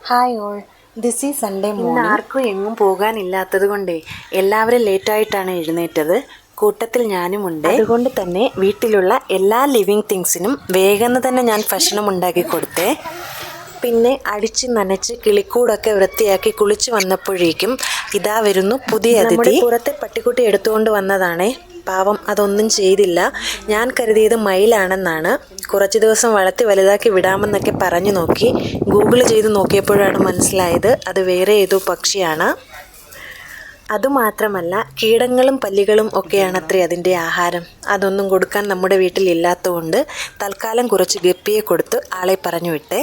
Hi all, this is Sunday morning. ആർക്കും എങ്ങും പോകാനില്ലാത്തത് കൊണ്ടേ എല്ലാവരും ലേറ്റായിട്ടാണ് എഴുന്നേറ്റത്. കൂട്ടത്തിൽ ഞാനുമുണ്ട്. അതുകൊണ്ട് തന്നെ വീട്ടിലുള്ള എല്ലാ ലിവിങ് തിങ്സിനും വേഗം തന്നെ ഞാൻ ഭക്ഷണം ഉണ്ടാക്കി കൊടുത്തേ. പിന്നെ അടിച്ച് നനച്ച് കിളിക്കൂടൊക്കെ വൃത്തിയാക്കി കുളിച്ച് വന്നപ്പോഴേക്കും ഇതാ വരുന്നു പുതിയ അതിഥി. പുറത്തെ പട്ടിക്കുട്ടി എടുത്തുകൊണ്ട് വന്നതാണേ. പാവം അതൊന്നും ചെയ്തില്ല. ഞാൻ കരുതിയത് മയിലാണെന്നാണ്. കുറച്ച് ദിവസം വളർത്തി വലുതാക്കി വിടാമെന്നൊക്കെ പറഞ്ഞു നോക്കി. ഗൂഗിൾ ചെയ്ത് നോക്കിയപ്പോഴാണ് മനസ്സിലായത് അത് വേറെ ഏതോ പക്ഷിയാണ്. അതുമാത്രമല്ല കീടങ്ങളും പല്ലികളും ഒക്കെയാണത്രേ അതിൻ്റെ ആഹാരം. അതൊന്നും കൊടുക്കാൻ നമ്മുടെ വീട്ടിൽ ഇല്ലാത്തതുകൊണ്ട് തൽക്കാലം കുറച്ച് ഗപ്പിയെ കൊടുത്ത് ആളെ പറഞ്ഞു വിട്ടേ.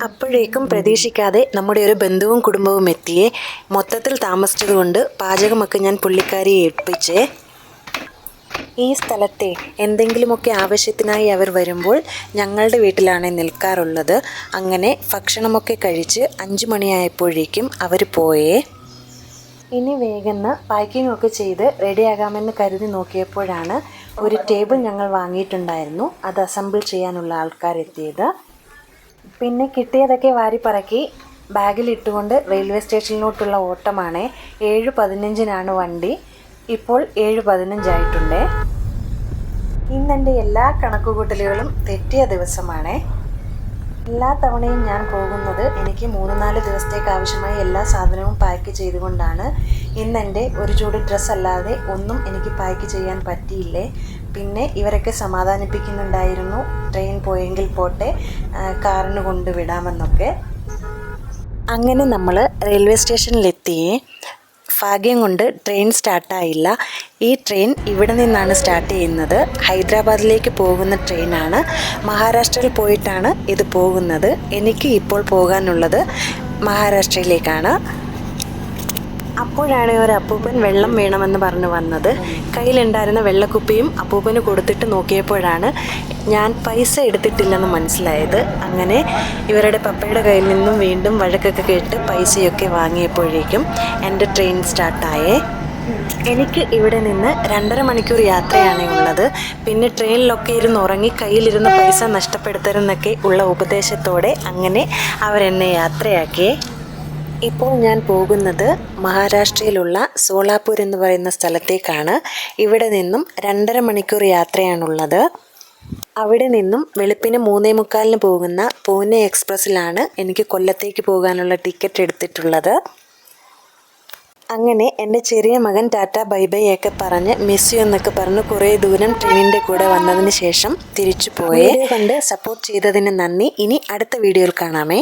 അപ്പോഴേക്കും പ്രതീക്ഷിക്കാതെ നമ്മുടെ ഒരു ബന്ധുവും കുടുംബവും എത്തിയേ. മൊത്തത്തിൽ താമസിച്ചതുകൊണ്ട് പാചകമൊക്കെ ഞാൻ പുള്ളിക്കാരിയെ ഏൽപ്പിച്ചേ. ഈ സ്ഥലത്തെ എന്തെങ്കിലുമൊക്കെ ആവശ്യത്തിനായി അവർ വരുമ്പോൾ ഞങ്ങളുടെ വീട്ടിലാണ് നിൽക്കാറുള്ളത്. അങ്ങനെ ഭക്ഷണമൊക്കെ കഴിച്ച് 5 മണിയായപ്പോഴേക്കും അവർ പോയേ. ഇനി വേഗം പാക്കിംഗ് ഒക്കെ ചെയ്ത് റെഡിയാകാമെന്ന് കരുതി നോക്കിയപ്പോഴാണ് ഒരു ടേബിൾ ഞങ്ങൾ വാങ്ങിയിട്ടുണ്ടായിരുന്നു. അത് അസംബിൾ ചെയ്യാനുള്ള ആൾക്കാരെത്തിയത്. പിന്നെ കിട്ടിയതൊക്കെ വാരിപ്പറക്കി ബാഗിലിട്ടുകൊണ്ട് റെയിൽവേ സ്റ്റേഷനിലോട്ടുള്ള ഓട്ടമാണ്. 7:15 വണ്ടി. ഇപ്പോൾ 7:15 ആയിട്ടുണ്ട്. ഇന്നെൻ്റെ എല്ലാ കണക്കുകൂട്ടലുകളും തെറ്റിയ ദിവസമാണ്. എല്ലാ തവണയും ഞാൻ പോകുന്നത് എനിക്ക് 3-4 ദിവസത്തേക്ക് ആവശ്യമായ എല്ലാ സാധനവും പാക്ക് ചെയ്തുകൊണ്ടാണ്. ഇന്നെൻ്റെ ഒരു ജോഡി ഡ്രസ്സ് അല്ലാതെ ഒന്നും എനിക്ക് പാക്ക് ചെയ്യാൻ പറ്റിയില്ലേ. പിന്നെ ഇവരൊക്കെ സമാധാനിപ്പിക്കുന്നുണ്ടായിരുന്നു, ട്രെയിൻ പോയെങ്കിൽ പോട്ടെ, കാറിന് കൊണ്ടുവിടാമെന്നൊക്കെ. അങ്ങനെ നമ്മൾ റെയിൽവേ സ്റ്റേഷനിലെത്തിയേ. ഭാഗ്യം കൊണ്ട് ട്രെയിൻ സ്റ്റാർട്ടായില്ല. ഈ ട്രെയിൻ ഇവിടെ നിന്നാണ് സ്റ്റാർട്ട് ചെയ്യുന്നത്. ഹൈദരാബാദിലേക്ക് പോകുന്ന ട്രെയിനാണ്. മഹാരാഷ്ട്രയിൽ പോയിട്ടാണ് ഇത് പോകുന്നത്. എനിക്ക് ഇപ്പോൾ പോകാനുള്ളത് മഹാരാഷ്ട്രയിലേക്കാണ്. അപ്പോഴാണ് ഒരു അപ്പൂപ്പൻ വെള്ളം വേണമെന്ന് പറഞ്ഞു വന്നത്. കയ്യിലുണ്ടായിരുന്ന വെള്ളക്കുപ്പിയും അപ്പൂപ്പന് കൊടുത്തിട്ട് നോക്കിയപ്പോഴാണ് ഞാൻ പൈസ എടുത്തിട്ടില്ലെന്ന് മനസ്സിലായത്. അങ്ങനെ ഇവരുടെ പപ്പയുടെ കയ്യിൽ നിന്നും വീണ്ടും വഴക്കൊക്കെ കേട്ട് പൈസയൊക്കെ വാങ്ങിയപ്പോഴേക്കും എൻ്റെ ട്രെയിൻ സ്റ്റാർട്ടായേ. എനിക്ക് ഇവിടെ നിന്ന് 2.5 മണിക്കൂർ യാത്രയാണ് ഉള്ളത്. പിന്നെ ട്രെയിനിലൊക്കെ ഇരുന്ന് ഉറങ്ങി കയ്യിലിരുന്ന പൈസ നഷ്ടപ്പെടുത്തരുതെന്നൊക്കെ ഉള്ള ഉപദേശത്തോടെ അങ്ങനെ അവരെന്നെ യാത്രയാക്കിയേ. ഇപ്പോൾ ഞാൻ പോകുന്നത് മഹാരാഷ്ട്രയിലുള്ള സോളാപൂർ എന്ന് പറയുന്ന സ്ഥലത്തേക്കാണ്. ഇവിടെ നിന്നും 2.5 മണിക്കൂർ യാത്രയാണുള്ളത്. അവിടെ നിന്നും വെളുപ്പിന് 3:45 പോകുന്ന പൂനെ എക്സ്പ്രസ്സിലാണ് എനിക്ക് കൊല്ലത്തേക്ക് പോകാനുള്ള ടിക്കറ്റ് എടുത്തിട്ടുള്ളത്. അങ്ങനെ എൻ്റെ ചെറിയ മകൻ ടാറ്റ ബൈ ബൈ ഒക്കെ പറഞ്ഞ് മിസ് യു എന്നൊക്കെ പറഞ്ഞ് കുറേ ദൂരം ട്രെയിനിൻ്റെ കൂടെ വന്നതിന് ശേഷം തിരിച്ചു പോയേ. കണ്ട് സപ്പോർട്ട് ചെയ്തതിന് നന്ദി. ഇനി അടുത്ത വീഡിയോയിൽ കാണാമേ.